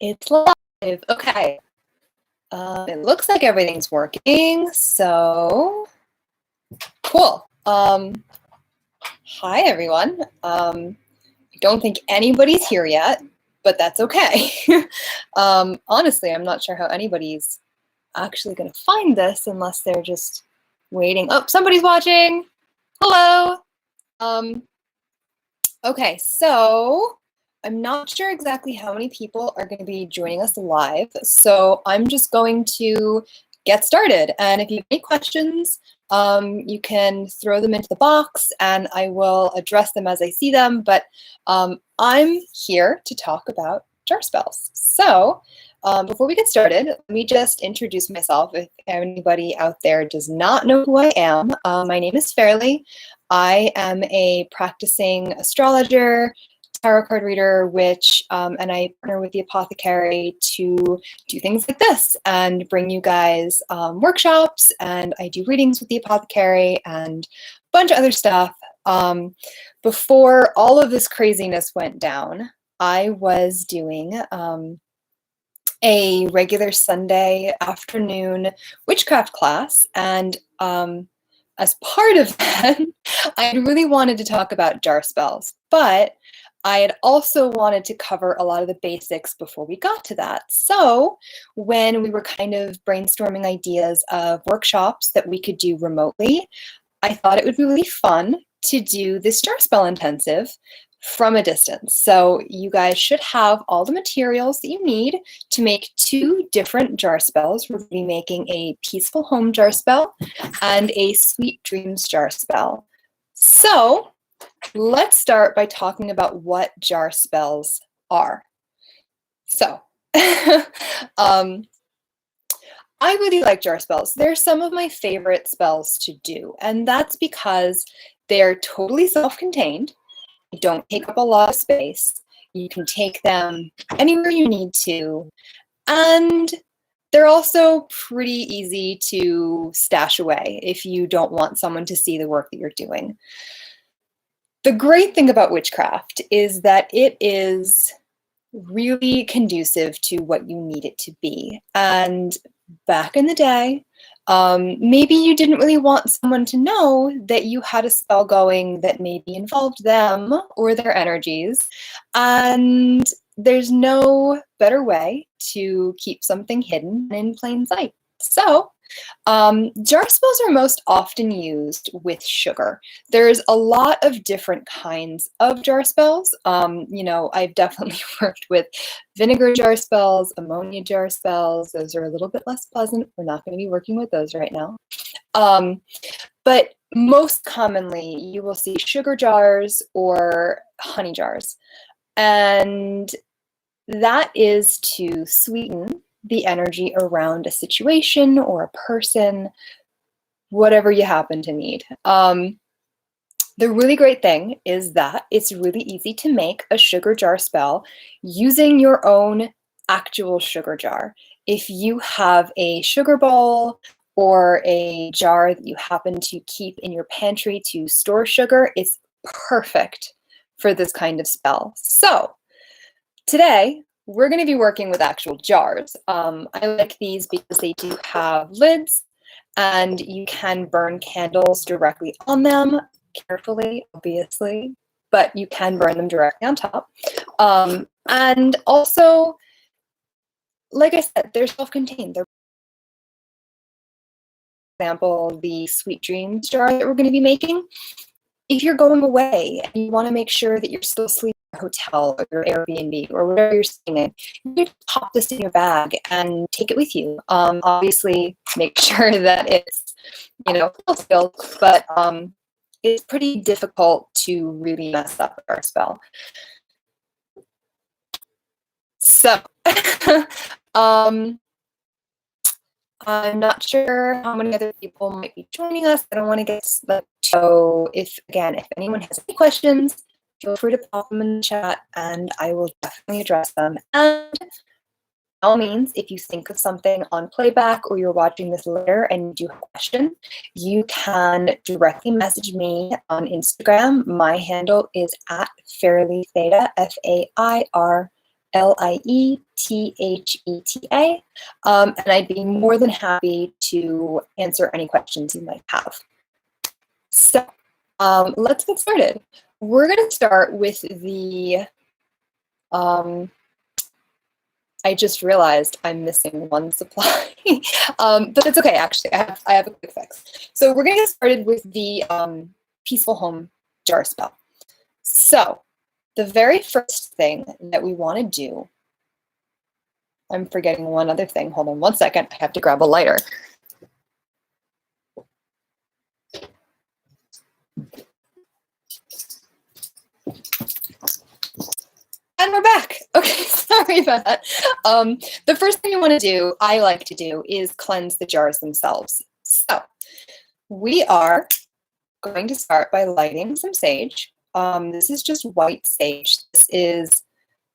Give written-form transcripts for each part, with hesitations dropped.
It's live. Okay. It looks like everything's working, so cool. Hi, everyone. I don't think anybody's here yet, but that's okay. Honestly, I'm not sure how anybody's actually going to find this unless they're just waiting. Oh, somebody's watching. Hello. Okay, so I'm not sure exactly how many people are going to be joining us live, so I'm just going to get started. And if you have any questions, you can throw them into the box and I will address them as I see them. But I'm here to talk about jar spells. So before we get started, let me just introduce myself if anybody out there does not know who I am. My name is Fairlie. I am a practicing astrologer, tarot card reader, witch, and I partner with the Apothecary to do things like this and bring you guys workshops, and I do readings with the Apothecary and a bunch of other stuff. Before all of this craziness went down, I was doing a regular Sunday afternoon witchcraft class, and as part of that, I really wanted to talk about jar spells, but I had also wanted to cover a lot of the basics before we got to that. So when we were kind of brainstorming ideas of workshops that we could do remotely, I thought it would be really fun to do this jar spell intensive from a distance. So you guys should have all the materials that you need to make 2 different jar spells. We're going to be making a peaceful home jar spell and a sweet dreams jar spell. So let's start by talking about what jar spells are. So I really like jar spells. They're some of my favorite spells to do, and that's because they're totally self-contained. They don't take up a lot of space. You can take them anywhere you need to, and they're also pretty easy to stash away if you don't want someone to see the work that you're doing. The great thing about witchcraft is that it is really conducive to what you need it to be. And back in the day, maybe you didn't really want someone to know that you had a spell going that maybe involved them or their energies. And there's no better way to keep something hidden in plain sight. So jar spells are most often used with sugar. There's a lot of different kinds of jar spells. You know, I've definitely worked with vinegar jar spells, ammonia jar spells. Those are a little bit less pleasant. We're not going to be working with those right now. But most commonly, you will see sugar jars or honey jars. And that is to sweeten the energy around a situation or a person, whatever you happen to need. The really great thing is that it's really easy to make a sugar jar spell using your own actual sugar jar. If you have a sugar bowl or a jar that you happen to keep in your pantry to store sugar, it's perfect for this kind of spell. So today, we're going to be working with actual jars. I like these because they do have lids and you can burn candles directly on them, carefully, obviously, but you can burn them directly on top. And also, like I said, they're self-contained. They're, for example, the Sweet Dreams jar that we're going to be making. If you're going away and you want to make sure that you're still sleeping in your hotel or your Airbnb or whatever you're staying in, you can pop this in your bag and take it with you. Obviously, make sure that it's, you know, sealed, but it's pretty difficult to really mess up our spell. So, I'm not sure how many other people might be joining us. I don't want to get so if anyone has any questions, feel free to pop them in the chat and I will definitely address them. And by all means, if you think of something on playback or you're watching this later and you do have a question, you can directly message me on Instagram. My handle is @Fairlie Theta, Lietheta. And I'd be more than happy to answer any questions you might have. So let's get started. We're going to start with the, I just realized I'm missing one supply, but it's okay, actually. I have a quick fix. So we're going to get started with the Peaceful Home jar spell. So the very first thing that we want to do, I'm forgetting one other thing. Hold on one second. I have to grab a lighter. And we're back. Okay, sorry about that. The first thing you want to do, I like to do, is cleanse the jars themselves. So we are going to start by lighting some sage. This is just white sage. This is,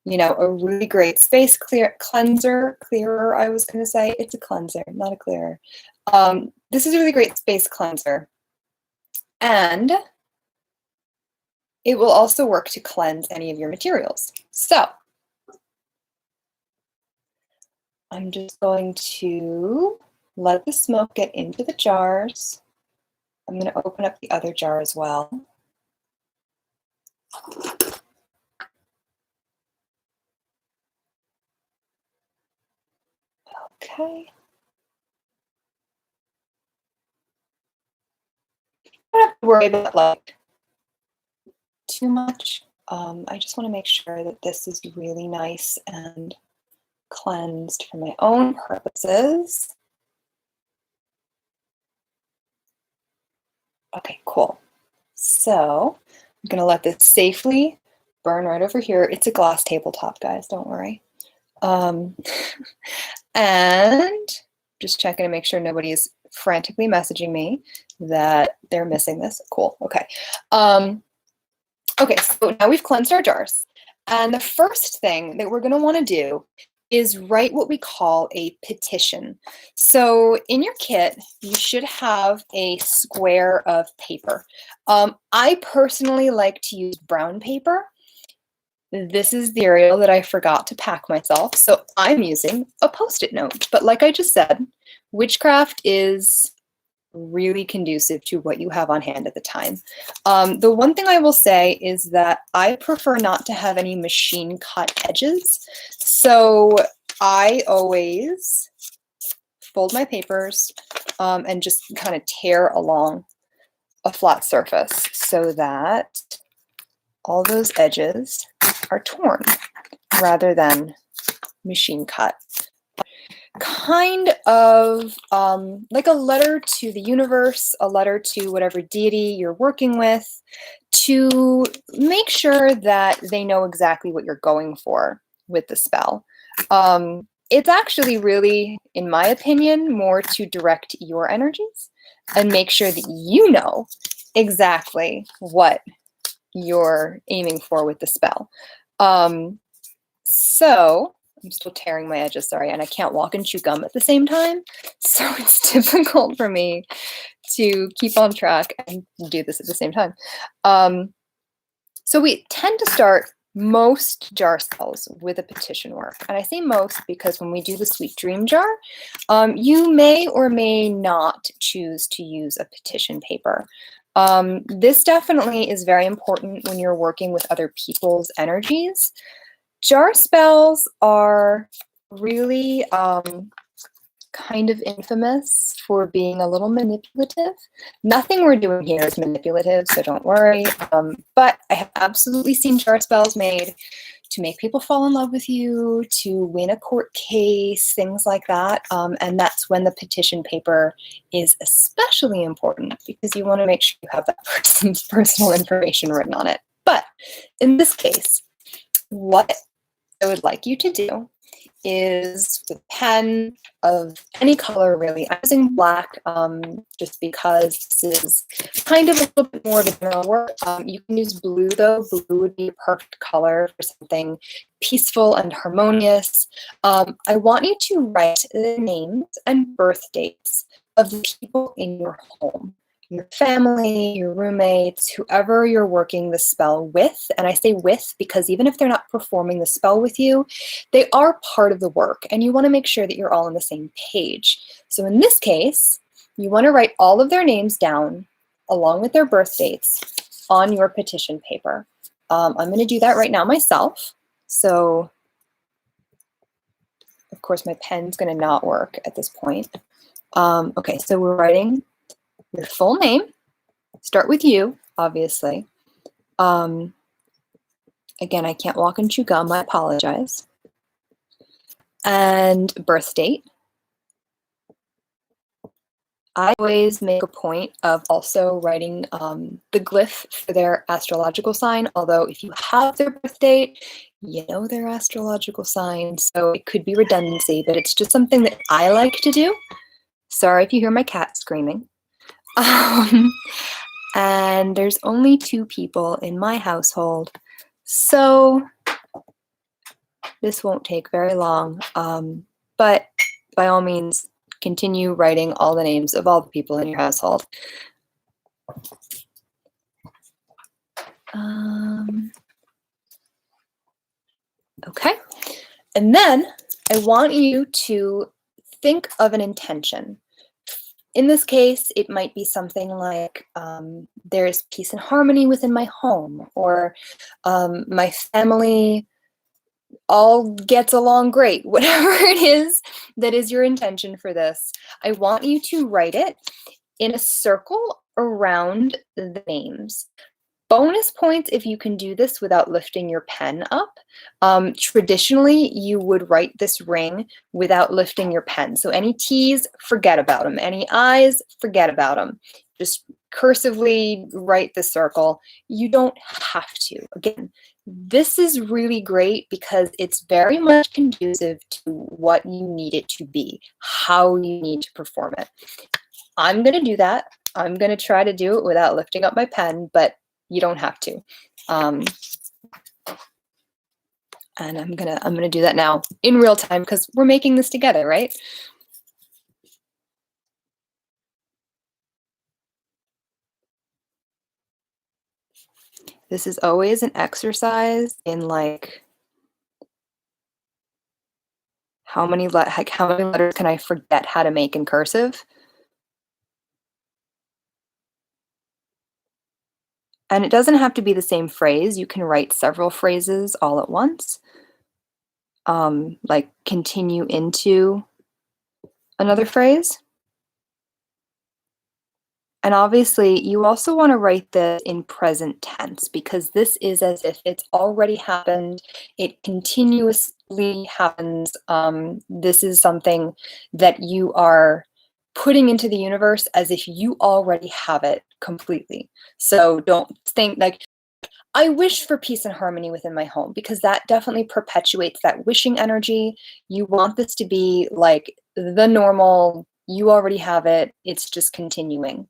you know, a really great space clearer, I was going to say. It's a cleanser, not a clearer. This is a really great space cleanser. And it will also work to cleanse any of your materials. So I'm just going to let the smoke get into the jars. I'm going to open up the other jar as well. Okay. I don't have to worry about like too much. I just want to make sure that this is really nice and cleansed for my own purposes. Okay, cool. So I'm going to let this safely burn right over here. It's a glass tabletop, guys, don't worry. And just checking to make sure nobody is frantically messaging me that they're missing this. Cool, okay. Okay, so now we've cleansed our jars. And the first thing that we're going to want to do is write what we call a petition. So in your kit, you should have a square of paper. I personally like to use brown paper. This is the area that I forgot to pack myself, so I'm using a Post-it note. But like I just said, witchcraft is really conducive to what you have on hand at the time. The one thing I will say is that I prefer not to have any machine cut edges. So I always fold my papers and just kind of tear along a flat surface so that all those edges are torn rather than machine cut. Kind of like a letter to the universe, a letter to whatever deity you're working with, to make sure that they know exactly what you're going for with the spell. It's actually really, in my opinion, more to direct your energies and make sure that you know exactly what you're aiming for with the spell. So I'm still tearing my edges, sorry, and I can't walk and chew gum at the same time, so it's difficult for me to keep on track and do this at the same time. So we tend to start most jar spells with a petition work, and I say most because when we do the Sweet Dream jar, you may or may not choose to use a petition paper. This definitely is very important when you're working with other people's energies. Jar spells are really kind of infamous for being a little manipulative. Nothing we're doing here is manipulative, so don't worry. But I have absolutely seen jar spells made to make people fall in love with you, to win a court case, things like that. And that's when the petition paper is especially important because you want to make sure you have that person's personal information written on it. But in this case, what I would like you to do is with a pen of any color, really. I'm using black just because this is kind of a little bit more of a general work. You can use blue, though. Blue would be a perfect color for something peaceful and harmonious. I want you to write the names and birth dates of the people in your home. your family, your roommates, whoever you're working the spell with. And I say with because even if they're not performing the spell with you, they are part of the work, and you want to make sure that you're all on the same page. So in this case, you want to write all of their names down along with their birth dates on your petition paper. I'm going to do that right now myself. So, of course, my pen's going to not work at this point. Okay, so we're writing your full name. Start with you, obviously. Again, I can't walk and chew gum. I apologize. And birth date. I always make a point of also writing the glyph for their astrological sign, although if you have their birth date, you know their astrological sign, so it could be redundancy, but it's just something that I like to do. Sorry if you hear my cat screaming. And there's only 2 people in my household, so this won't take very long, but by all means, continue writing all the names of all the people in your household. Okay, and then I want you to think of an intention. In this case, it might be something like there's peace and harmony within my home, or my family all gets along great. Whatever it is that is your intention for this, I want you to write it in a circle around the names. Bonus points if you can do this without lifting your pen up. Traditionally, you would write this ring without lifting your pen. So any T's, forget about them. Any I's, forget about them. Just cursively write the circle. You don't have to. Again, this is really great because it's very much conducive to what you need it to be, how you need to perform it. I'm going to do that. I'm going to try to do it without lifting up my pen, but you don't have to. And I'm gonna do that now in real time because we're making this together, right? This is always an exercise in like how many letters can I forget how to make in cursive? And it doesn't have to be the same phrase. You can write several phrases all at once. Like continue into another phrase. And obviously, you also want to write this in present tense because this is as if it's already happened. It continuously happens. This is something that you are putting into the universe as if you already have it completely. So don't think like, I wish for peace and harmony within my home, because that definitely perpetuates that wishing energy. You want this to be like the normal, you already have it, it's just continuing.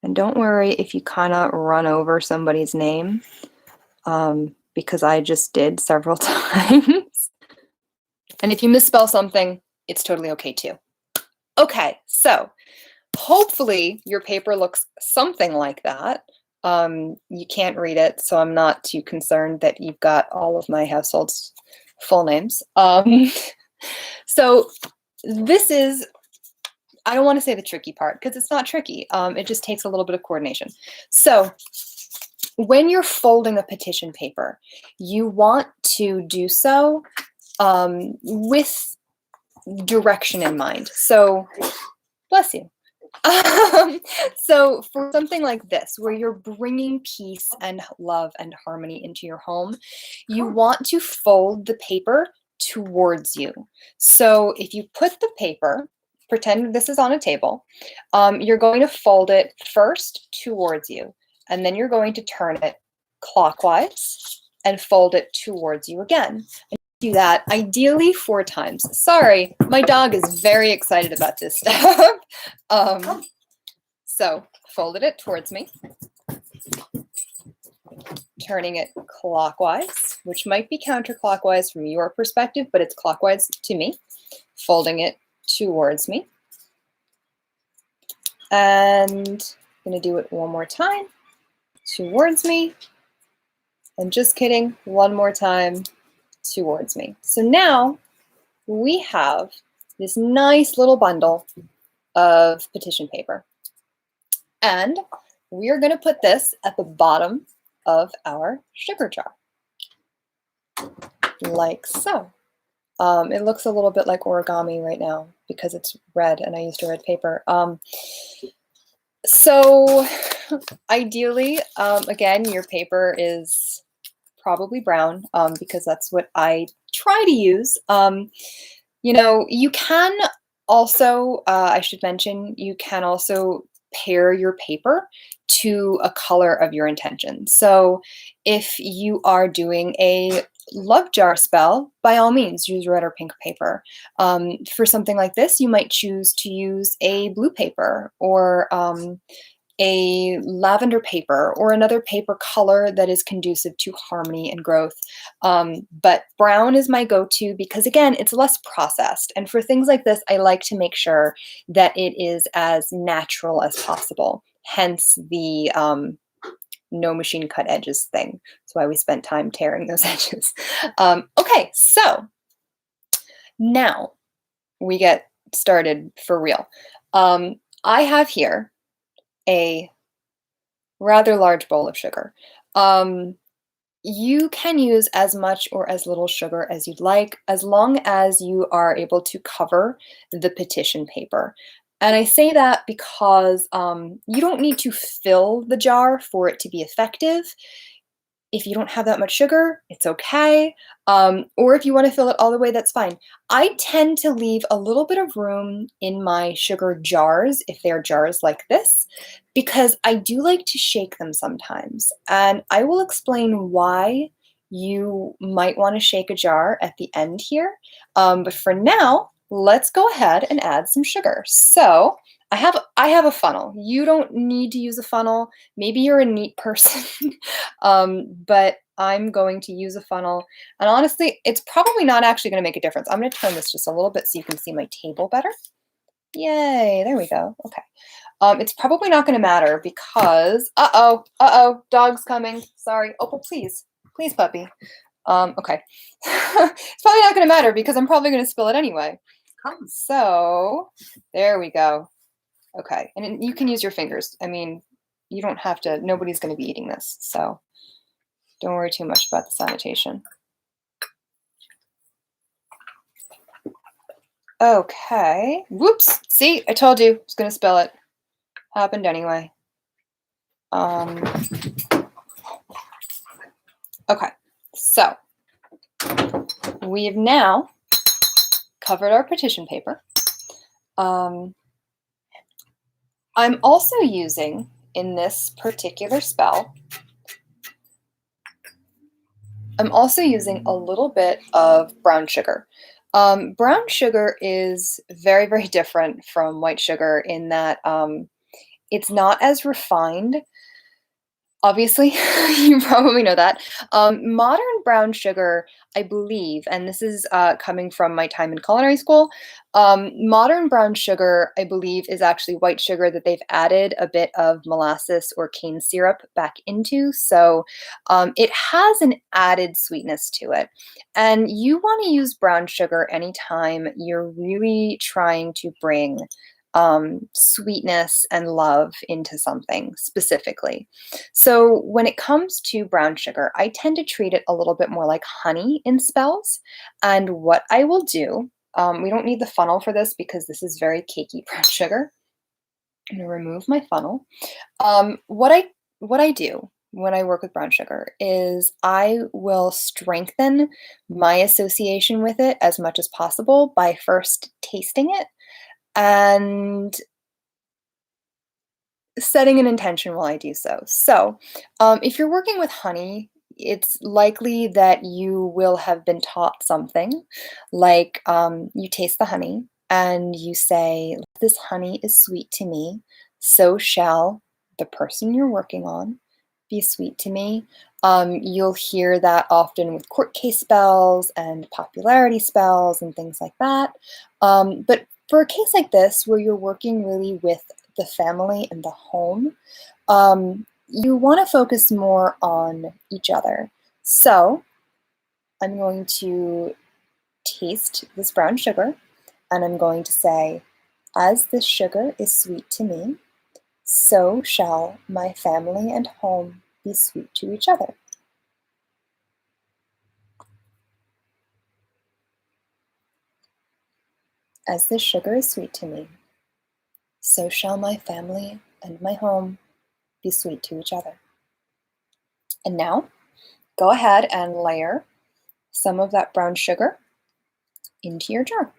And don't worry if you kind of run over somebody's name, because I just did several times. And if you misspell something, it's totally okay too. Okay, so hopefully your paper looks something like that. You can't read it, so I'm not too concerned that you've got all of my household's full names. So this is, I don't want to say the tricky part because it's not tricky. It just takes a little bit of coordination. So when you're folding a petition paper, you want to do so with direction in mind. So, bless you. So for something like this, where you're bringing peace and love and harmony into your home, you want to fold the paper towards you. So if you put the paper, pretend this is on a table, you're going to fold it first towards you, and then you're going to turn it clockwise and fold it towards you again. And do that ideally 4 times. Sorry, my dog is very excited about this stuff. So folded it towards me, turning it clockwise, which might be counterclockwise from your perspective, but it's clockwise to me, folding it towards me. And I'm going to do it one more time, towards me, and just kidding, one more time, towards me. So now we have this nice little bundle of petition paper. And we are going to put this at the bottom of our sugar jar, like so. It looks a little bit like origami right now because it's red and I used a red paper. So ideally, again, your paper is probably brown because that's what I try to use. You know, you can also, I should mention, you can also pair your paper to a color of your intention. So if you are doing a love jar spell, by all means, use red or pink paper. For something like this, you might choose to use a blue paper or a lavender paper or another paper color that is conducive to harmony and growth. But brown is my go-to because, again, it's less processed. And for things like this, I like to make sure that it is as natural as possible. Hence the no machine cut edges thing. That's why we spent time tearing those edges. Okay, so now we get started for real. I have here a rather large bowl of sugar. You can use as much or as little sugar as you'd like, as long as you are able to cover the petition paper. And I say that because you don't need to fill the jar for it to be effective. If you don't have that much sugar, it's okay. Or if you want to fill it all the way, that's fine. I tend to leave a little bit of room in my sugar jars, if they're jars like this, because I do like to shake them sometimes. And I will explain why you might want to shake a jar at the end here. But for now, let's go ahead and add some sugar. So I have a funnel. You don't need to use a funnel. Maybe you're a neat person, but I'm going to use a funnel. And honestly, it's probably not actually going to make a difference. I'm going to turn this just a little bit so you can see my table better. Yay, there we go. Okay. It's probably not going to matter because, dog's coming. Sorry. Oh, please, puppy. Okay. It's probably not going to matter because I'm probably going to spill it anyway. So there we go. Okay, and you can use your fingers. I mean, you don't have to, nobody's going to be eating this, so don't worry too much about the sanitation. Okay, whoops, see, I told you I was going to spill it. Happened anyway. Okay, so we've now covered our petition paper. I'm also using, in this particular spell, I'm also using a little bit of brown sugar. Brown sugar is very, very different from white sugar in that it's not as refined. Obviously, you probably know that. Modern brown sugar, I believe, and this is coming from my time in culinary school, modern brown sugar, I believe, is actually white sugar that they've added a bit of molasses or cane syrup back into. So it has an added sweetness to it. And you want to use brown sugar anytime you're really trying to bring sweetness and love into something specifically. So when it comes to brown sugar, I tend to treat it a little bit more like honey in spells. And what I will do, we don't need the funnel for this because this is very cakey brown sugar. I'm going to remove my funnel. What I do when I work with brown sugar is I will strengthen my association with it as much as possible by first tasting it and setting an intention while I do so. So if you're working with honey, it's likely that you will have been taught something like you taste the honey and you say, this honey is sweet to me. so shall the person you're working on be sweet to me. You'll hear that often with court case spells and popularity spells and things like that. But for a case like this, where you're working really with the family and the home, you want to focus more on each other. So I'm going to taste this brown sugar, and I'm going to say, as this sugar is sweet to me, so shall my family and home be sweet to each other. As this sugar is sweet to me, so shall my family and my home be sweet to each other. And now, go ahead and layer some of that brown sugar into your jar.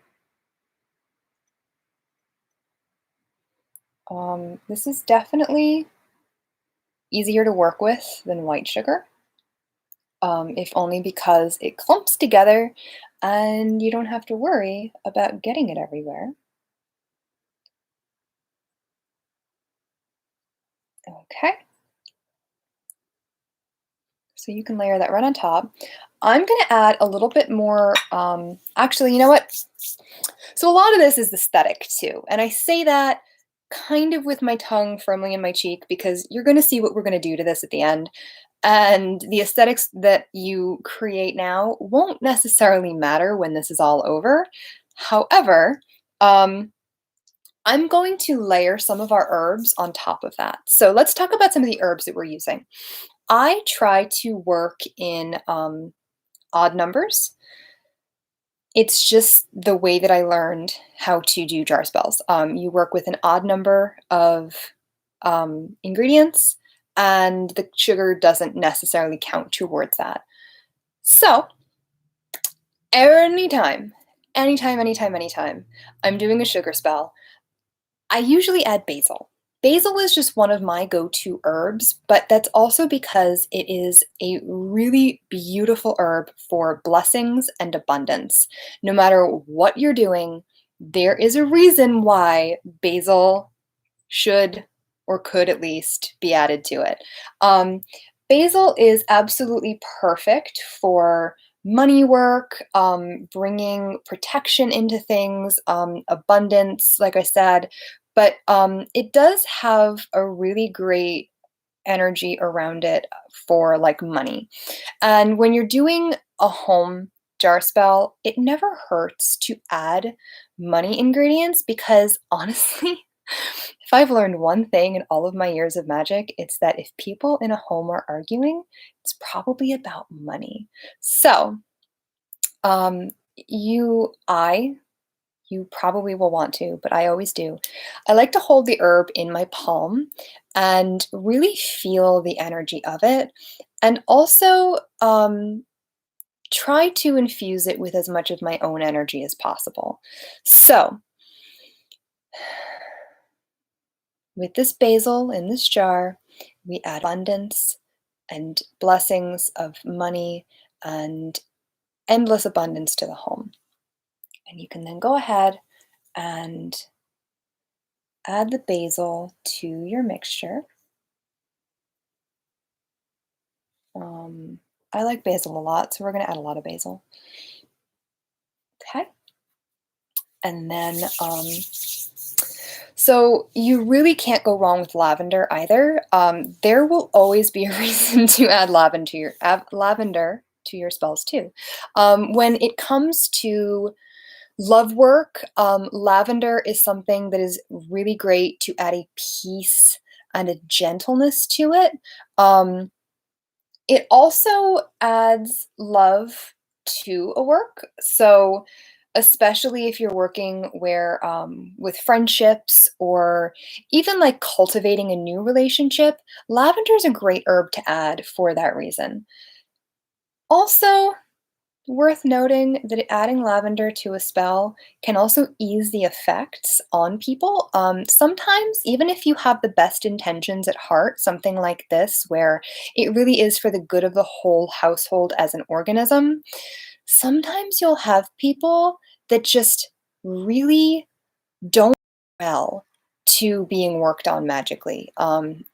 This is definitely easier to work with than white sugar, if only because it clumps together and you don't have to worry about getting it everywhere. Okay, so you can layer that right on top. I'm going to add a little bit more, actually, you know what? So a lot of this is aesthetic too, and I say that kind of with my tongue firmly in my cheek because you're going to see what we're going to do to this at the end. And the aesthetics that you create now won't necessarily matter when this is all over. However, I'm going to layer some of our herbs on top of that. So let's talk about some of the herbs that we're using. I try to work in odd numbers. It's just the way that I learned how to do jar spells. You work with an odd number of ingredients, and the sugar doesn't necessarily count towards that. So, anytime, I'm doing a sugar spell, I usually add basil. Basil is just one of my go-to herbs, but that's also because it is a really beautiful herb for blessings and abundance. No matter what you're doing, there is a reason why basil should or could at least be added to it. Basil is absolutely perfect for money work, bringing protection into things, abundance, like I said, but it does have a really great energy around it for like money. And when you're doing a home jar spell, it never hurts to add money ingredients because honestly, if I've learned one thing in all of my years of magic, it's that if people in a home are arguing, it's probably about money. So, um, you, I, you probably will want to, but I always do. I like to hold the herb in my palm and really feel the energy of it, and also try to infuse it with as much of my own energy as possible. So, with this basil in this jar, we add abundance and blessings of money and endless abundance to the home. And you can then go ahead and add the basil to your mixture. I like basil a lot, so we're going to add a lot of basil. Okay. And then, so you really can't go wrong with lavender either. There will always be a reason to add lavender to your spells too. When it comes to love work, lavender is something that is really great to add a peace and a gentleness to it. It also adds love to a work. So, especially if you're working where with friendships or even like cultivating a new relationship, lavender is a great herb to add for that reason. Also, worth noting that adding lavender to a spell can also ease the effects on people. Sometimes, even if you have the best intentions at heart, something like this, where it really is for the good of the whole household as an organism, sometimes you'll have people that just really don't well to being worked on magically.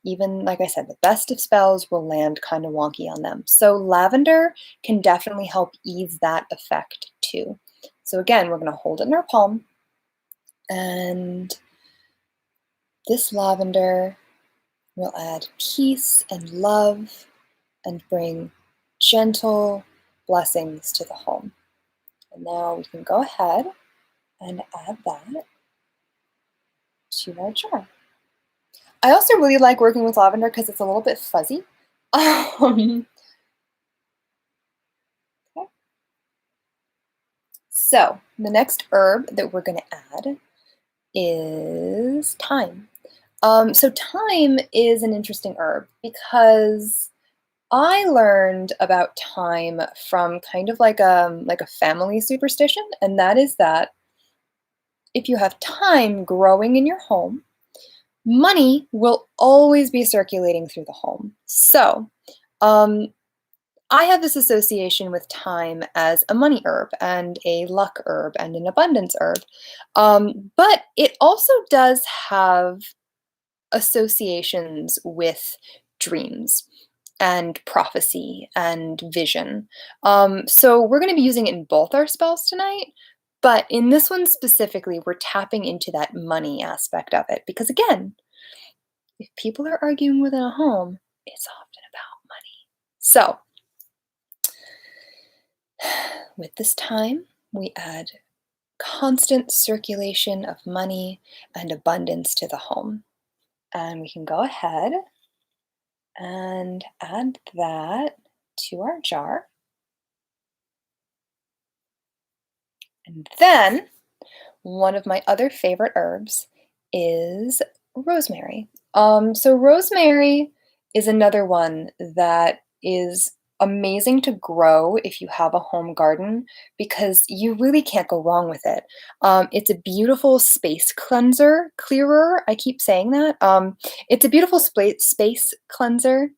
Even, like I said, the best of spells will land kind of wonky on them. So lavender can definitely help ease that effect too. So again, we're going to hold it in our palm, and this lavender will add peace and love and bring gentle blessings to the home. And now we can go ahead and add that to our jar. I also really like working with lavender because it's a little bit fuzzy. Okay. So the next herb that we're going to add is thyme. So thyme is an interesting herb because I learned about thyme from kind of like a family superstition, and that is that if you have thyme growing in your home, money will always be circulating through the home. So um, I have this association with thyme as a money herb and a luck herb and an abundance herb. But it also does have associations with dreams and prophecy and vision. So we're going to be using it in both our spells tonight. But in this one specifically, we're tapping into that money aspect of it. Because again, if people are arguing within a home, it's often about money. So with this thyme, we add constant circulation of money and abundance to the home. And we can go ahead and add that to our jar. And then one of my other favorite herbs is rosemary. So rosemary is another one that is amazing to grow if you have a home garden because you really can't go wrong with it. It's a beautiful space clearer. I keep saying that. It's a beautiful space cleanser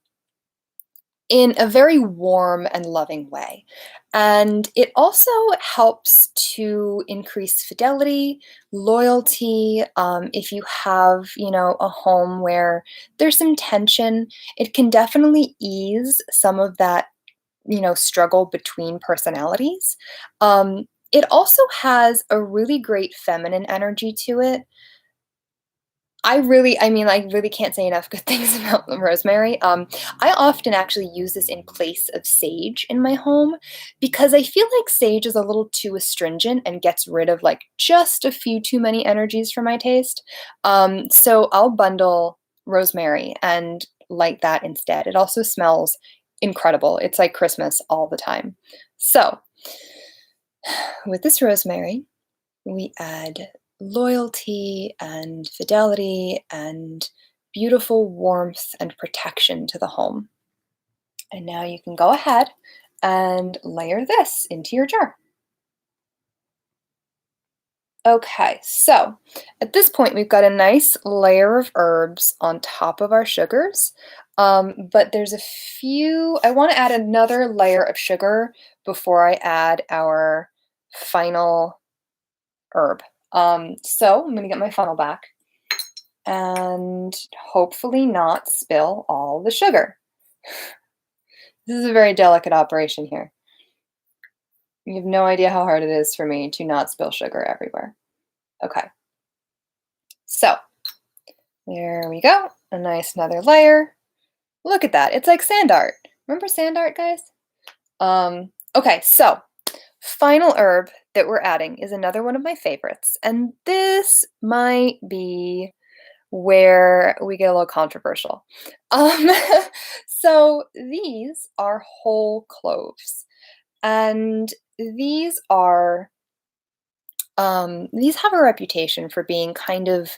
in a very warm and loving way. And it also helps to increase fidelity, loyalty. If you have, a home where there's some tension, it can definitely ease some of that, struggle between personalities. It also has a really great feminine energy to it. I really can't say enough good things about the rosemary. I often actually use this in place of sage in my home because I feel like sage is a little too astringent and gets rid of like just a few too many energies for my taste. So I'll bundle rosemary and light that instead. It also smells incredible. It's like Christmas all the time. So with this rosemary, we add loyalty and fidelity and beautiful warmth and protection to the home. And now you can go ahead and layer this into your jar. Okay, so at this point we've got a nice layer of herbs on top of our sugars, but there's a few, I want to add another layer of sugar before I add our final herb. So I'm going to get my funnel back and hopefully not spill all the sugar. This is a very delicate operation here. You have no idea how hard it is for me to not spill sugar everywhere. Okay. So there we go. A nice another layer. Look at that. It's like sand art. Remember sand art, guys? Okay, so final herb that we're adding is another one of my favorites, and this might be where we get a little controversial. So these are whole cloves, and these have a reputation for being kind of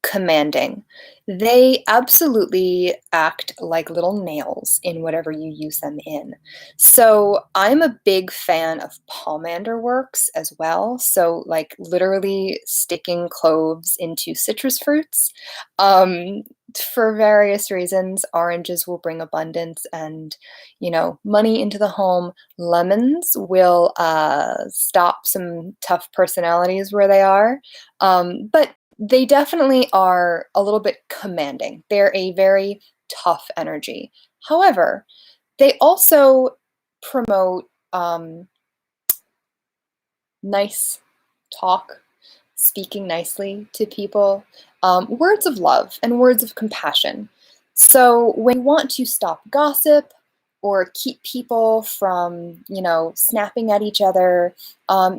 commanding. They absolutely act like little nails in whatever you use them in. So I'm a big fan of pomander works as well. So like literally sticking cloves into citrus fruits. For various reasons, oranges will bring abundance and, money into the home. Lemons will stop some tough personalities where they are. But they definitely are a little bit commanding. They're a very tough energy. However, they also promote nice talk, speaking nicely to people, words of love and words of compassion. So when you want to stop gossip or keep people from, snapping at each other,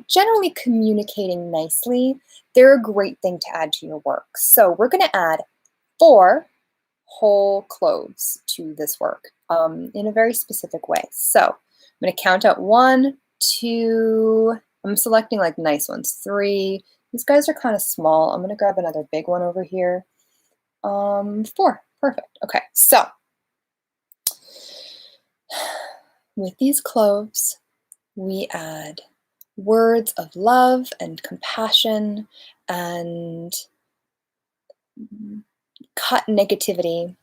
generally communicating nicely, they're a great thing to add to your work. So we're going to add 4 whole cloves to this work in a very specific way. So I'm going to count out 1, 2, I'm selecting like nice ones, 3. These guys are kind of small. I'm going to grab another big one over here. 4, perfect. Okay, so with these cloves, we add words of love and compassion and cut negativity.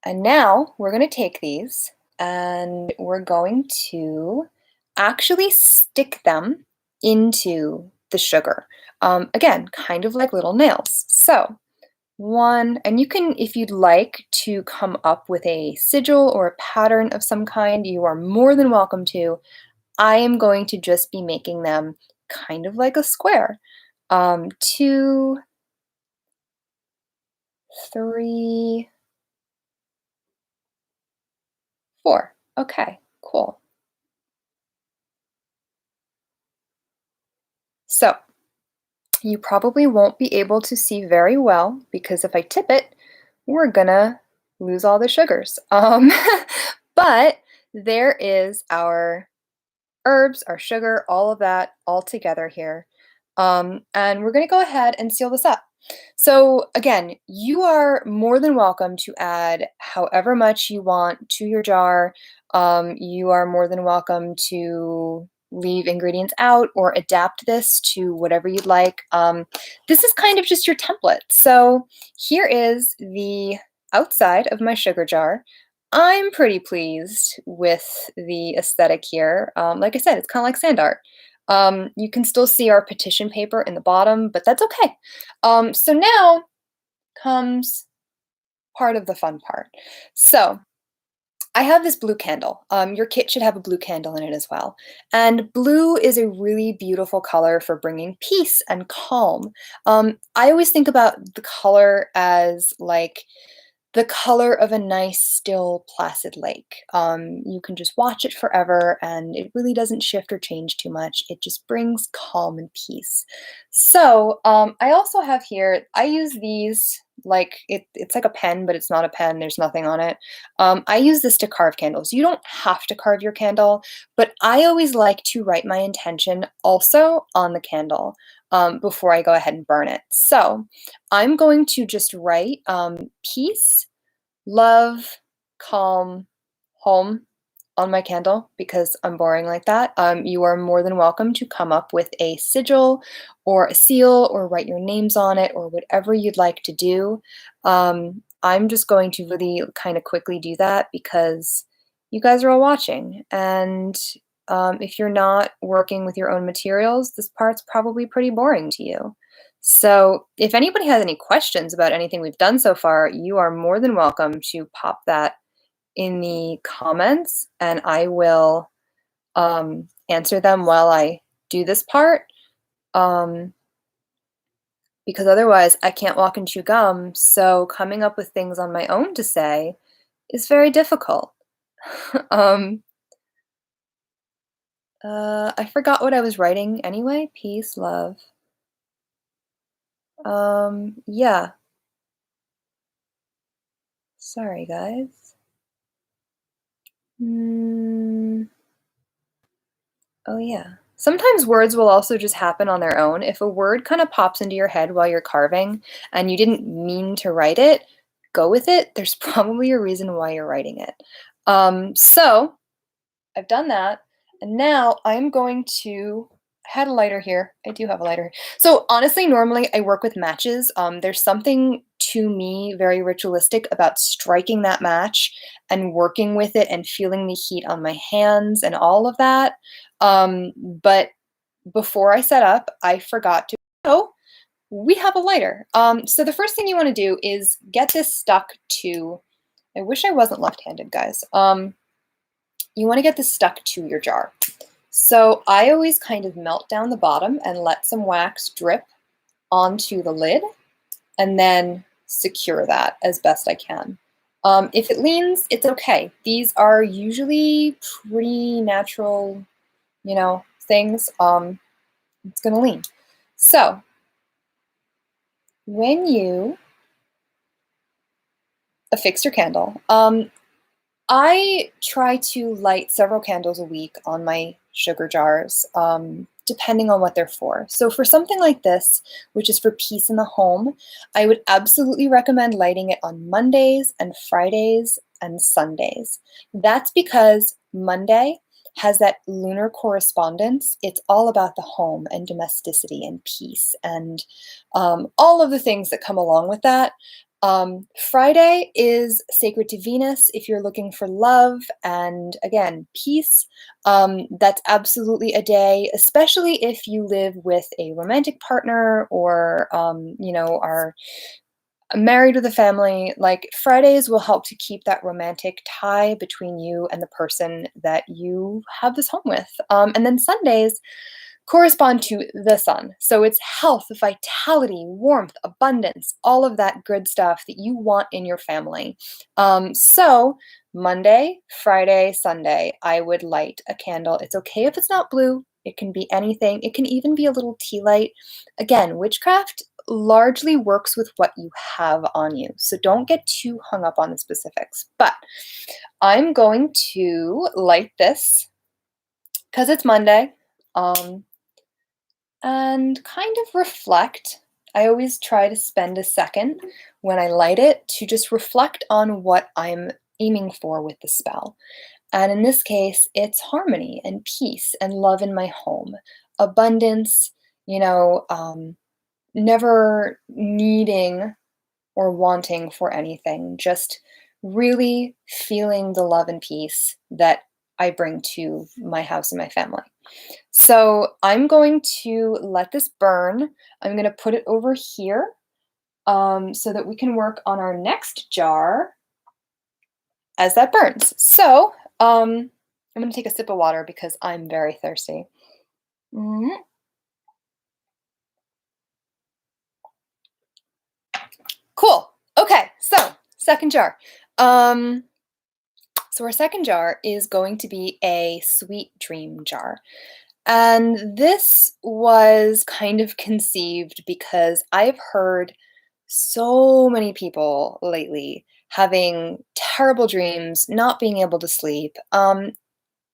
And now we're going to take these and we're going to actually stick them into the sugar. Again, kind of like little nails. So 1, and you can, if you'd like to come up with a sigil or a pattern of some kind, you are more than welcome to. I am going to just be making them kind of like a square. 2, 3, 4. Okay, cool. So you probably won't be able to see very well because if I tip it, we're gonna lose all the sugars. But there is our herbs, our sugar, all of that all together here. And we're gonna go ahead and seal this up. So again, you are more than welcome to add however much you want to your jar. You are more than welcome to leave ingredients out or adapt this to whatever you'd like. This is kind of just your template. So here is the outside of my sugar jar. I'm pretty pleased with the aesthetic here. Like I said, it's kind of like sand art. You can still see our petition paper in the bottom, but that's okay. So now comes part of the fun part. So I have this blue candle. Your kit should have a blue candle in it as well. And blue is a really beautiful color for bringing peace and calm. I always think about the color as like the color of a nice, still, placid lake. You can just watch it forever and it really doesn't shift or change too much. It just brings calm and peace. So I also have here, I use these like, it's like a pen, but it's not a pen. There's nothing on it. I use this to carve candles. You don't have to carve your candle, but I always like to write my intention also on the candle before I go ahead and burn it. So I'm going to just write peace, love, calm, home on my candle because I'm boring like that. You are more than welcome to come up with a sigil or a seal or write your names on it or whatever you'd like to do. I'm just going to really kind of quickly do that because you guys are all watching. And if you're not working with your own materials, this part's probably pretty boring to you. So if anybody has any questions about anything we've done so far, you are more than welcome to pop that in the comments and I will answer them while I do this part. Because otherwise I can't walk and chew gum, so coming up with things on my own to say is very difficult. I forgot what I was writing anyway. Peace, love. Yeah. Sorry, guys. Oh, yeah. Sometimes words will also just happen on their own. If a word kind of pops into your head while you're carving and you didn't mean to write it, go with it. There's probably a reason why you're writing it. So I've done that. And now I'm going to, I had a lighter here. I do have a lighter. So honestly, normally I work with matches. There's something to me very ritualistic about striking that match and working with it and feeling the heat on my hands and all of that. But before I set up, I forgot to go we have a lighter. So the first thing you want to do is get this stuck to, I wish I wasn't left-handed, guys. You want to get this stuck to your jar. So I always kind of melt down the bottom and let some wax drip onto the lid and then secure that as best I can. If it leans, it's okay. These are usually pretty natural, things. It's gonna lean. So when you affix your candle, I try to light several candles a week on my sugar jars, depending on what they're for. So for something like this, which is for peace in the home, I would absolutely recommend lighting it on Mondays and Fridays and Sundays. That's because Monday has that lunar correspondence. It's all about the home and domesticity and peace and all of the things that come along with that. Friday is sacred to Venus if you're looking for love and, again, peace. That's absolutely a day, especially if you live with a romantic partner or, are married with a family. Like, Fridays will help to keep that romantic tie between you and the person that you have this home with. And then Sundays correspond to the sun. So it's health, vitality, warmth, abundance, all of that good stuff that you want in your family. So Monday, Friday, Sunday, I would light a candle. It's okay if it's not blue. It can be anything. It can even be a little tea light. Again, witchcraft largely works with what you have on you. So don't get too hung up on the specifics. But I'm going to light this because it's Monday. And kind of reflect. I always try to spend a second when I light it to just reflect on what I'm aiming for with the spell. And in this case, it's harmony and peace and love in my home, abundance, never needing or wanting for anything, just really feeling the love and peace that I bring to my house and my family. So I'm going to let this burn. I'm going to put it over here so that we can work on our next jar as that burns. So I'm going to take a sip of water because I'm very thirsty. Mhm. Cool. Okay, so second jar. So our second jar is going to be a sweet dream jar. And this was kind of conceived because I've heard so many people lately having terrible dreams, not being able to sleep.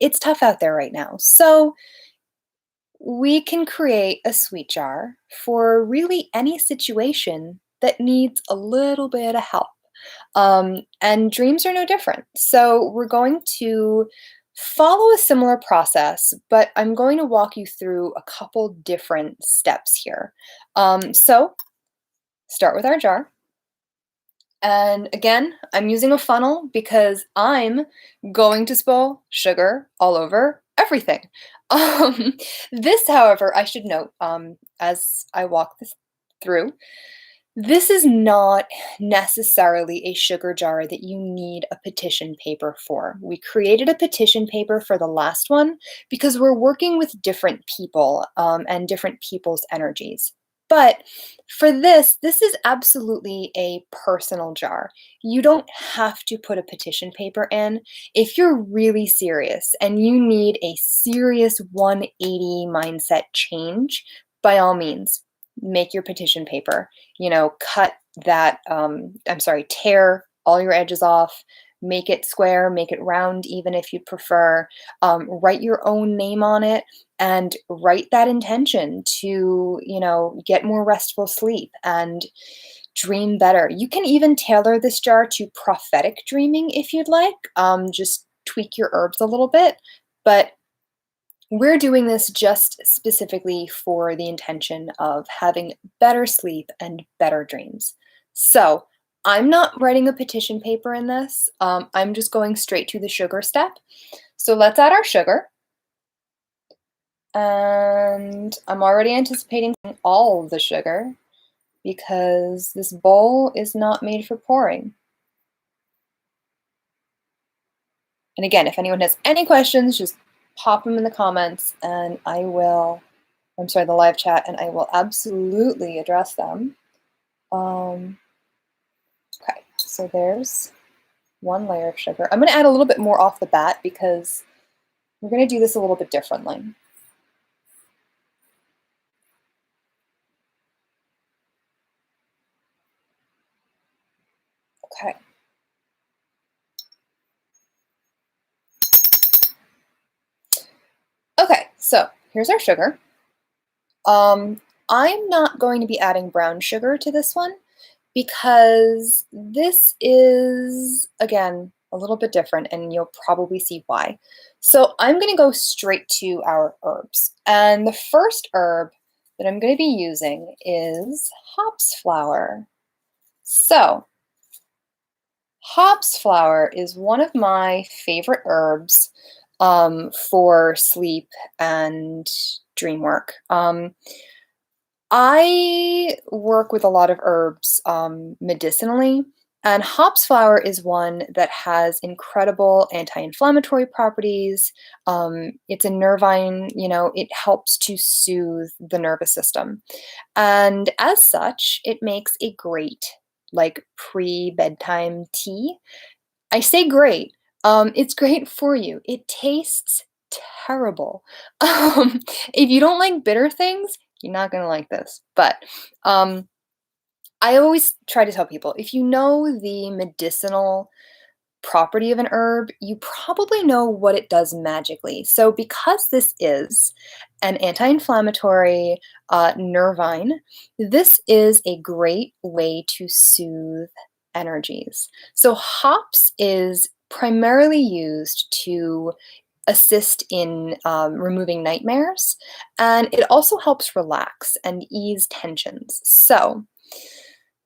It's tough out there right now. So we can create a sweet jar for really any situation that needs a little bit of help. And dreams are no different. So we're going to follow a similar process, but I'm going to walk you through a couple different steps here. So start with our jar. And again, I'm using a funnel because I'm going to spill sugar all over everything. This, however, I should note, as I walk this through, this is not necessarily a sugar jar that you need a petition paper for. We created a petition paper for the last one because we're working with different people and different people's energies. But for this is absolutely a personal jar. You don't have to put a petition paper in. If you're really serious and you need a serious 180 mindset change, by all means, make your petition paper. Cut that, tear all your edges off, make it square, make it round, even if you prefer. Write your own name on it and write that intention to, get more restful sleep and dream better. You can even tailor this jar to prophetic dreaming if you'd like. Just tweak your herbs a little bit, but we're doing this just specifically for the intention of having better sleep and better dreams. So I'm not writing a petition paper in this. I'm just going straight to the sugar step. So let's add our sugar. And I'm already anticipating all the sugar. because this bowl is not made for pouring. And again, if anyone has any questions, just pop them in the comments and I will, I'm sorry, the live chat, and I will absolutely address them. Okay, so there's one layer of sugar. I'm going to add a little bit more off the bat because we're going to do this a little bit differently. Okay. Okay, so here's our sugar. I'm not going to be adding brown sugar to this one because this is, again, a little bit different and you'll probably see why. So I'm going to go straight to our herbs. And the first herb that I'm going to be using is hops flower. So hops flower is one of my favorite herbs for sleep and dream work. I work with a lot of herbs medicinally, and hops flower is one that has incredible anti-inflammatory properties. It's a nervine, you know, it helps to soothe the nervous system. And as such, it makes a great, like, pre-bedtime tea. I say great. It's great for you. It tastes terrible. If you don't like bitter things, you're not gonna like this. But I always try to tell people, if you know the medicinal property of an herb, you probably know what it does magically. So because this is an anti-inflammatory nervine, this is a great way to soothe energies. So hops is primarily used to assist in removing nightmares, and it also helps relax and ease tensions. So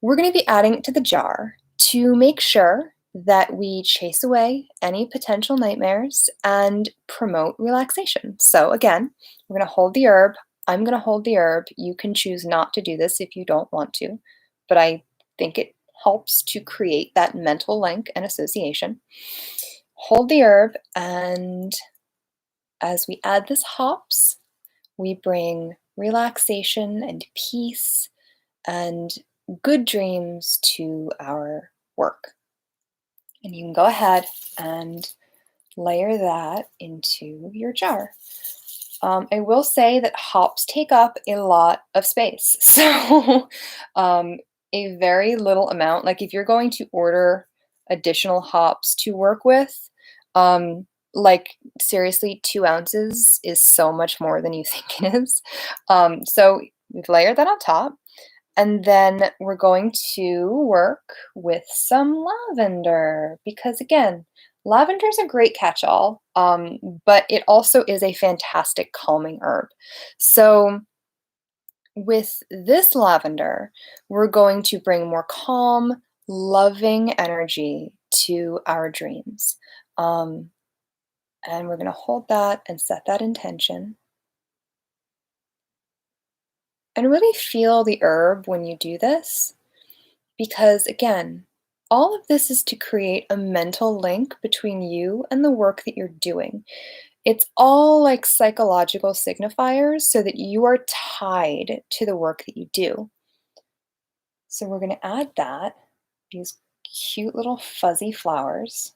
we're going to be adding it to the jar to make sure that we chase away any potential nightmares and promote relaxation. So again, we're going to hold the herb. I'm going to hold the herb. You can choose not to do this if you don't want to, but I think it helps to create that mental link and association. Hold the herb, and as we add this hops, we bring relaxation and peace and good dreams to our work. And you can go ahead and layer that into your jar. I will say that hops take up a lot of space. So a very little amount, like if you're going to order additional hops to work with, like seriously, 2 ounces is so much more than you think it is. So we've layered that on top. And then we're going to work with some lavender because, again, lavender is a great catch-all, but it also is a fantastic calming herb. So with this lavender, we're going to bring more calm, loving energy to our dreams. And we're going to hold that and set that intention. And really feel the herb when you do this, because again, all of this is to create a mental link between you and the work that you're doing. It's all like psychological signifiers so that you are tied to the work that you do. So we're going to add that, these cute little fuzzy flowers.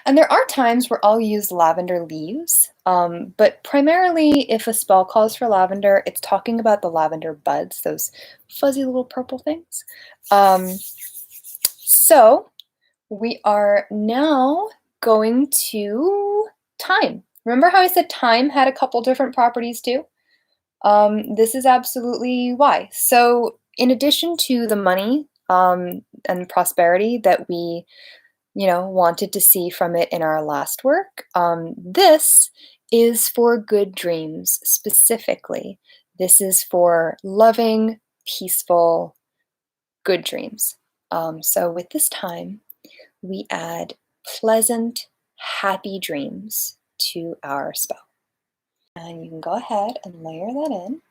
And there are times where I'll use lavender leaves, but primarily if a spell calls for lavender, it's talking about the lavender buds, those fuzzy little purple things. So we are now going to thyme. Remember how I said thyme had a couple different properties too? This is absolutely why. So in addition to the money and prosperity that we wanted to see from it in our last work, this is for good dreams specifically. This is for loving, peaceful, good dreams. So with this thyme, we add pleasant, happy dreams to our spell. And you can go ahead and layer that in.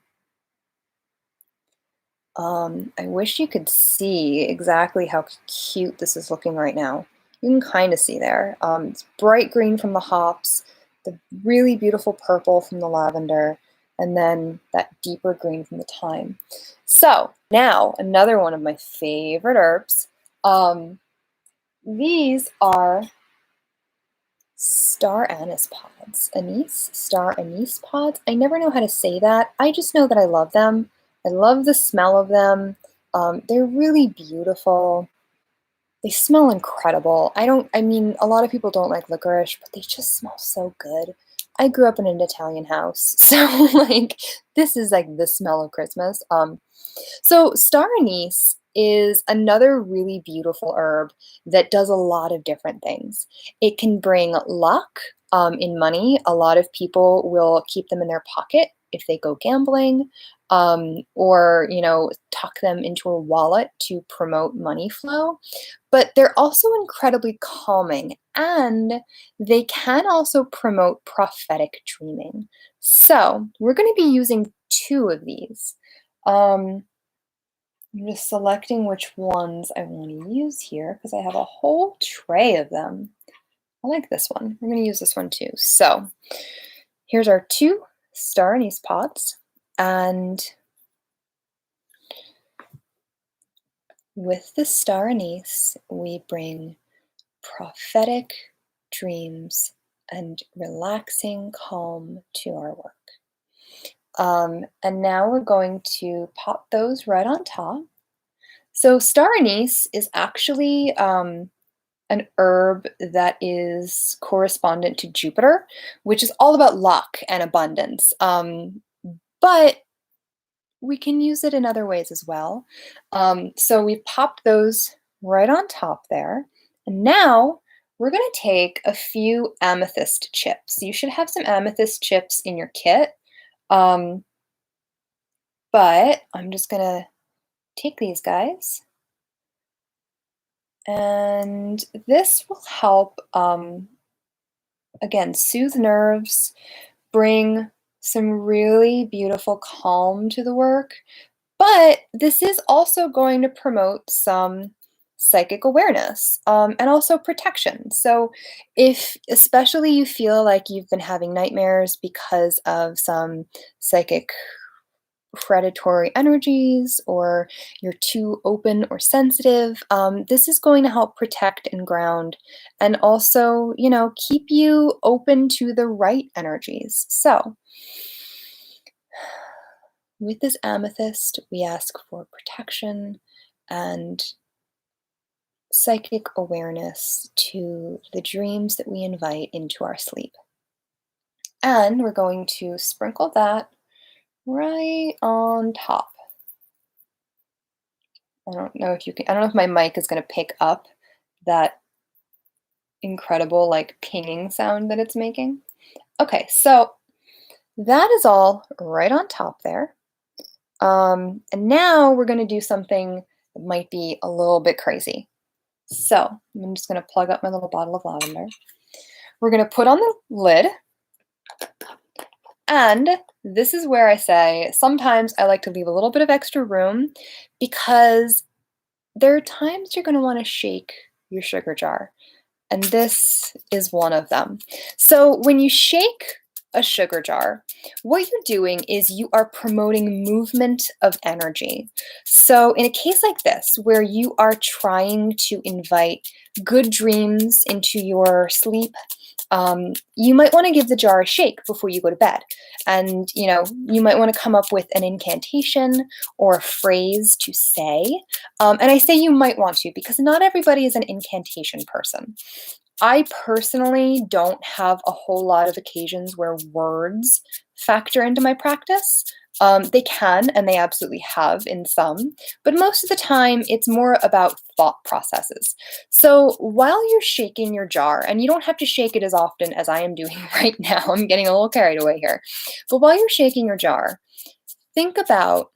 I wish you could see exactly how cute this is looking right now. You can kind of see there. It's bright green from the hops, the really beautiful purple from the lavender, and then that deeper green from the thyme. So now another one of my favorite herbs. These are star anise pods. Anise? Star anise pods? I never know how to say that. I just know that I love them. I love the smell of them. They're really beautiful. They smell incredible. I mean, a lot of people don't like licorice, but they just smell so good. I grew up in an Italian house, so like this is like the smell of Christmas. So star anise is another really beautiful herb that does a lot of different things. It can bring luck in money. A lot of people will keep them in their pocket if they go gambling, or tuck them into a wallet to promote money flow. But they're also incredibly calming, and they can also promote prophetic dreaming. So we're going to be using two of these. I'm just selecting which ones I want to use here because I have a whole tray of them. I like this one. We're going to use this one too. So here's our two star anise pods, and with the star anise, we bring prophetic dreams and relaxing calm to our work. And now we're going to pop those right on top. So star anise is actually an herb that is correspondent to Jupiter, which is all about luck and abundance. But we can use it in other ways as well. So we've popped those right on top there. And now we're going to take a few amethyst chips. You should have some amethyst chips in your kit. But I'm just going to take these guys. And this will help, again, soothe nerves, bring some really beautiful calm to the work. But this is also going to promote some psychic awareness, and also protection. So if especially you feel like you've been having nightmares because of some psychic predatory energies, or you're too open or sensitive, this is going to help protect and ground, and also, keep you open to the right energies. So with this amethyst, we ask for protection and psychic awareness to the dreams that we invite into our sleep. And we're going to sprinkle that right on top. I don't know if my mic is going to pick up that incredible like pinging sound that it's making. Okay, so that is all right on top there. And now we're going to do something that might be a little bit crazy. So I'm just going to plug up my little bottle of lavender. We're going to put on the lid. And this is where I say sometimes I like to leave a little bit of extra room, because there are times you're going to want to shake your sugar jar. And this is one of them. So when you shake a sugar jar, what you're doing is you are promoting movement of energy. So in a case like this, where you are trying to invite good dreams into your sleep, you might want to give the jar a shake before you go to bed. And, you might want to come up with an incantation or a phrase to say. And I say you might want to, because not everybody is an incantation person. I personally don't have a whole lot of occasions where words factor into my practice. They can, and they absolutely have in some, but most of the time it's more about thought processes. So while you're shaking your jar, and you don't have to shake it as often as I am doing right now, I'm getting a little carried away here, but while you're shaking your jar, think about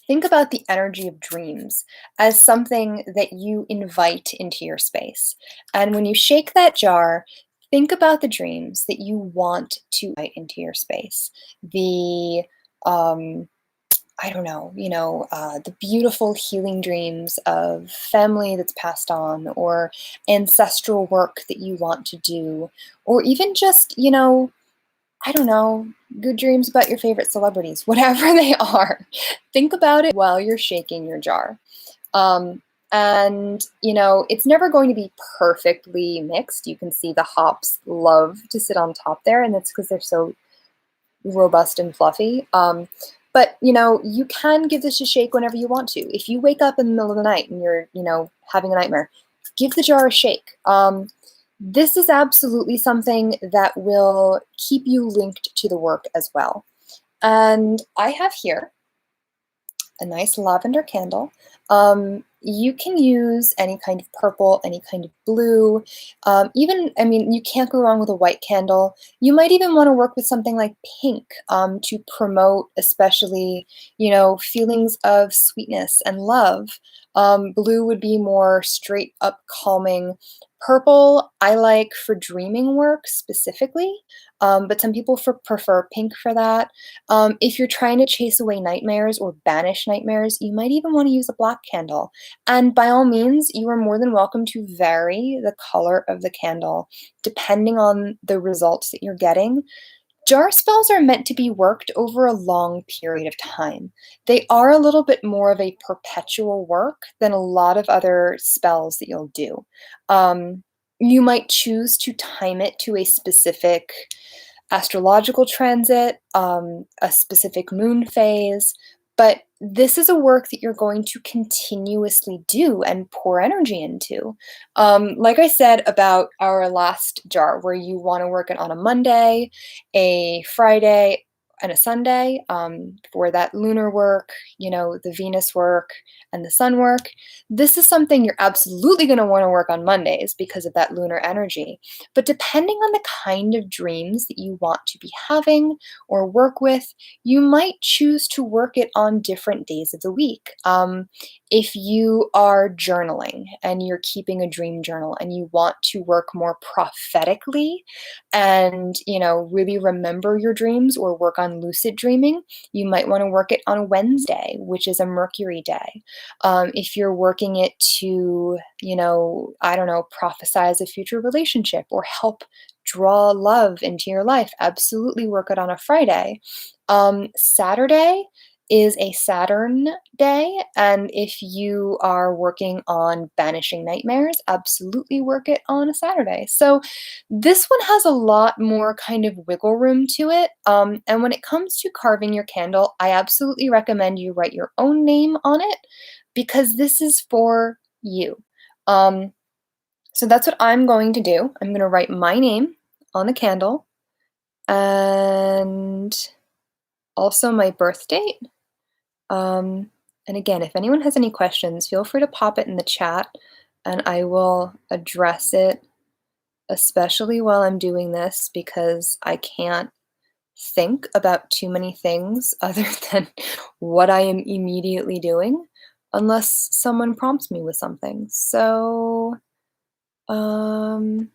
the energy of dreams as something that you invite into your space. And when you shake that jar, think about the dreams that you want to invite into your space. The I don't know, the beautiful healing dreams of family that's passed on, or ancestral work that you want to do, or even just, I don't know, good dreams about your favorite celebrities, whatever they are. Think about it while you're shaking your jar. Um, and, it's never going to be perfectly mixed. You can see the hops love to sit on top there, and that's because they're so robust and fluffy. But you can give this a shake whenever you want to. If you wake up in the middle of the night and you're, having a nightmare, give the jar a shake. This is absolutely something that will keep you linked to the work as well. And I have here a nice lavender candle. You can use any kind of purple, any kind of blue. You can't go wrong with a white candle. You might even want to work with something like pink to promote, especially, feelings of sweetness and love. Blue would be more straight up calming. Purple, I like for dreaming work specifically, but some people prefer pink for that. If you're trying to chase away nightmares or banish nightmares, you might even want to use a black candle. And by all means, you are more than welcome to vary the color of the candle depending on the results that you're getting. Jar spells are meant to be worked over a long period of time. They are a little bit more of a perpetual work than a lot of other spells that you'll do. You might choose to time it to a specific astrological transit, a specific moon phase, but this is a work that you're going to continuously do and pour energy into. Like I said about our last jar, where you want to work it on a Monday, a Friday, and a Sunday for that lunar work, the Venus work and the sun work. This is something you're absolutely going to want to work on Mondays because of that lunar energy. But depending on the kind of dreams that you want to be having or work with, you might choose to work it on different days of the week. If you are journaling and you're keeping a dream journal and you want to work more prophetically and, really remember your dreams or work on lucid dreaming, you might want to work it on a Wednesday, which is a Mercury day. If you're working it to, I don't know, prophesize a future relationship or help draw love into your life, absolutely work it on a Friday. Saturday is a Saturn day, and if you are working on banishing nightmares, absolutely work it on a Saturday. So this one has a lot more kind of wiggle room to it. And when it comes to carving your candle, I absolutely recommend you write your own name on it because this is for you. So that's what I'm going to do. I'm going to write my name on the candle and also my birth date. And again, if anyone has any questions, feel free to pop it in the chat and I will address it, especially while I'm doing this because I can't think about too many things other than what I am immediately doing unless someone prompts me with something. So, I'm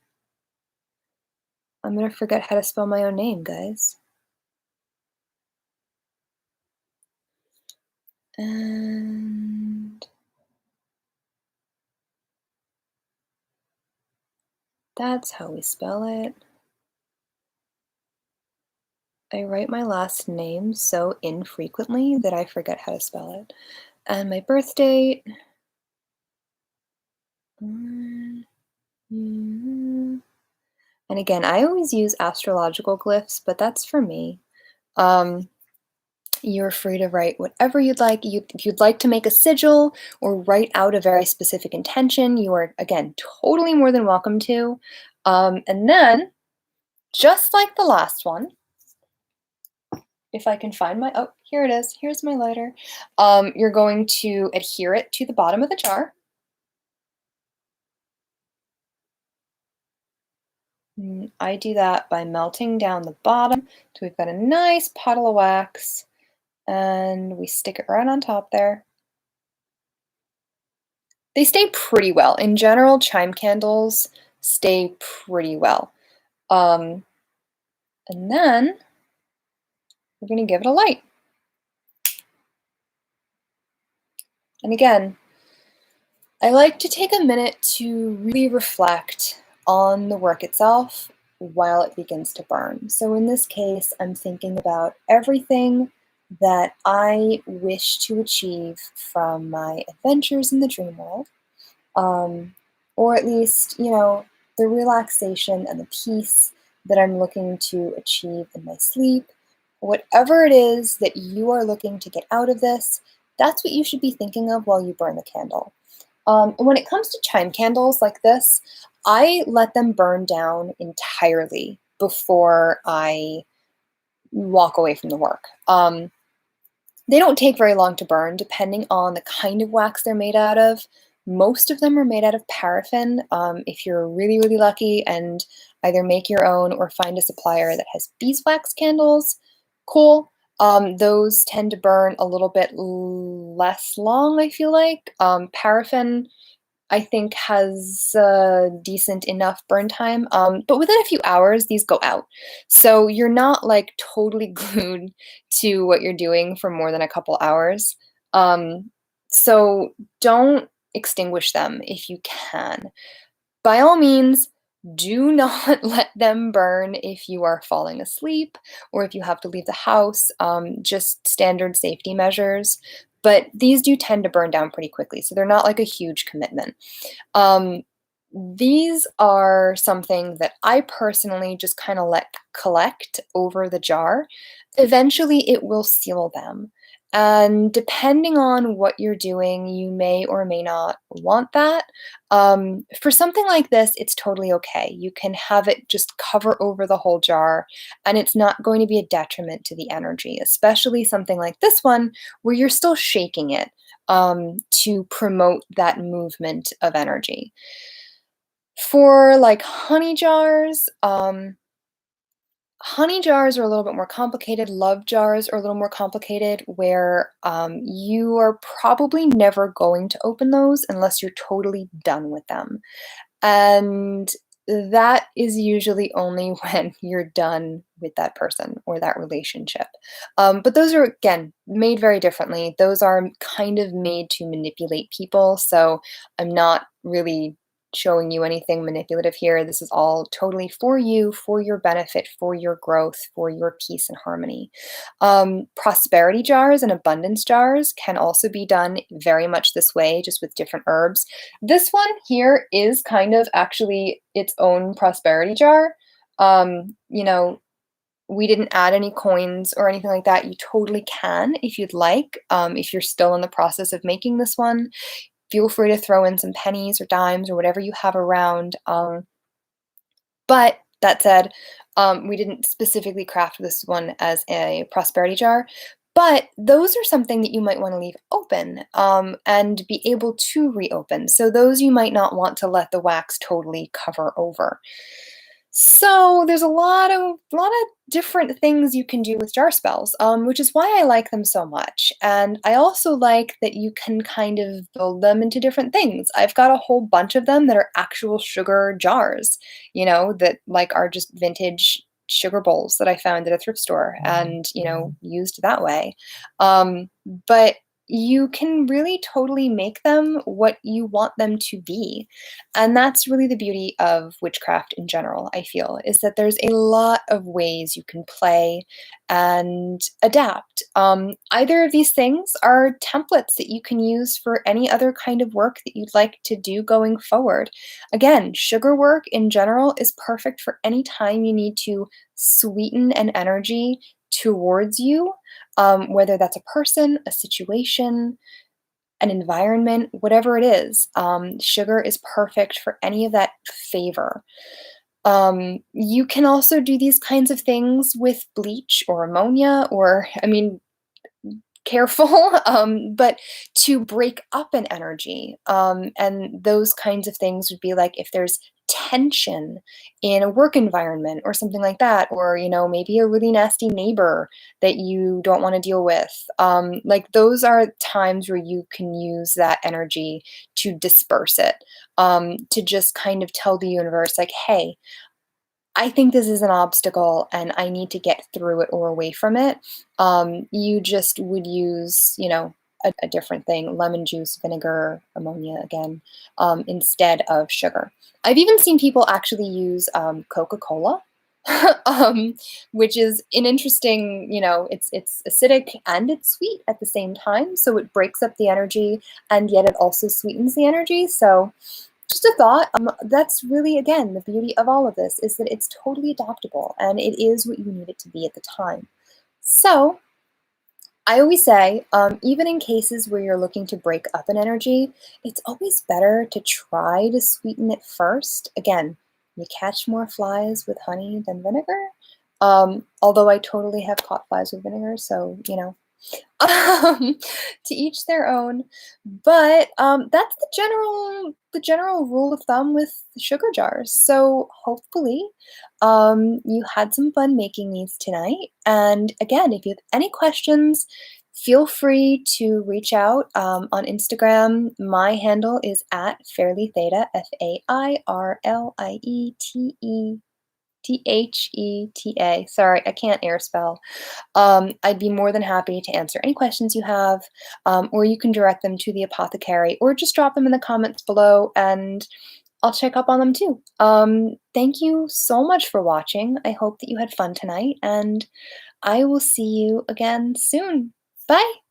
gonna forget how to spell my own name, guys. And that's how we spell it. I write my last name so infrequently that I forget how to spell it. And my birth date. And again, I always use astrological glyphs, but that's for me. You're free to write whatever you'd like. If you'd like to make a sigil or write out a very specific intention, you are, again, totally more than welcome to. And then, just like the last one, if I can find oh, here it is. Here's my lighter. You're going to adhere it to the bottom of the jar. I do that by melting down the bottom. So we've got a nice puddle of wax and we stick it right on top there. They stay pretty well. In general, chime candles stay pretty well. And then we're going to give it a light. And again, I like to take a minute to really reflect on the work itself while it begins to burn. So in this case, I'm thinking about everything that I wish to achieve from my adventures in the dream world, um, or at least, the relaxation and the peace that I'm looking to achieve in my sleep. Whatever it is that you are looking to get out of this, that's what you should be thinking of while you burn the candle. And when it comes to chime candles like this, I let them burn down entirely before I walk away from the work. They don't take very long to burn, depending on the kind of wax they're made out of. Most of them are made out of paraffin. If you're really, really lucky and either make your own or find a supplier that has beeswax candles, cool. Those tend to burn a little bit less long, I feel like. Paraffin, I think, has a decent enough burn time, but within a few hours, these go out. So you're not like totally glued to what you're doing for more than a couple hours. So don't extinguish them if you can. By all means, do not let them burn if you are falling asleep or if you have to leave the house, just standard safety measures. But these do tend to burn down pretty quickly, so they're not like a huge commitment. Um, these are something that I personally just kind of let collect over the jar. Eventually, it will seal them. And depending on what you're doing, you may or may not want that. For something like this, it's totally okay. You can have it just cover over the whole jar, and it's not going to be a detriment to the energy, especially something like this one where you're still shaking it to promote that movement of energy. For like honey jars are a little bit more complicated. Love jars are a little more complicated, where you are probably never going to open those unless you're totally done with them. And that is usually only when you're done with that person or that relationship. But those are, again, made very differently. Those are kind of made to manipulate people. So I'm not really showing you anything manipulative here. This is all totally for you, for your benefit, for your growth, for your peace and harmony. Prosperity jars and abundance jars can also be done very much this way, just with different herbs. This one here is kind of actually its own prosperity jar. We didn't add any coins or anything like that. You totally can if you'd like. If you're still in the process of making this one, feel free to throw in some pennies or dimes or whatever you have around. But that said, we didn't specifically craft this one as a prosperity jar. But those are something that you might want to leave open and be able to reopen. So those you might not want to let the wax totally cover over. So there's a lot of different things you can do with jar spells, which is why I like them so much. And I also like that you can kind of build them into different things. I've got a whole bunch of them that are actual sugar jars, that like are just vintage sugar bowls that I found at a thrift store and, used that way. But you can really totally make them what you want them to be. And that's really the beauty of witchcraft in general, I feel, is that there's a lot of ways you can play and adapt. Either of these things are templates that you can use for any other kind of work that you'd like to do going forward. Again, sugar work in general is perfect for any time you need to sweeten an energy towards you, whether that's a person, a situation, an environment, whatever it is. Sugar is perfect for any of that favor. You can also do these kinds of things with bleach or ammonia, or, I mean, careful, but to break up an energy. And those kinds of things would be like if there's tension in a work environment or something like that, or, maybe a really nasty neighbor that you don't want to deal with. Like those are times where you can use that energy to disperse it, to just kind of tell the universe, like, hey, I think this is an obstacle and I need to get through it or away from it. You just would use, a different thing, lemon juice, vinegar, ammonia again, instead of sugar. I've even seen people actually use Coca-Cola, um, which is an interesting, it's acidic and it's sweet at the same time. So it breaks up the energy and yet it also sweetens the energy. So just a thought. That's really, again, the beauty of all of this is that it's totally adaptable and it is what you need it to be at the time. So I always say, even in cases where you're looking to break up an energy, it's always better to try to sweeten it first. Again, you catch more flies with honey than vinegar. Although I totally have caught flies with vinegar, so, um, to each their own. But that's the general rule of thumb with sugar jars. So hopefully, you had some fun making these tonight. And again, if you have any questions, feel free to reach out on Instagram. My handle is at Fairlie Theta, Fairlietheta. Sorry, I can't air spell. I'd be more than happy to answer any questions you have, or you can direct them to the apothecary, or just drop them in the comments below, and I'll check up on them too. Thank you so much for watching. I hope that you had fun tonight, and I will see you again soon. Bye!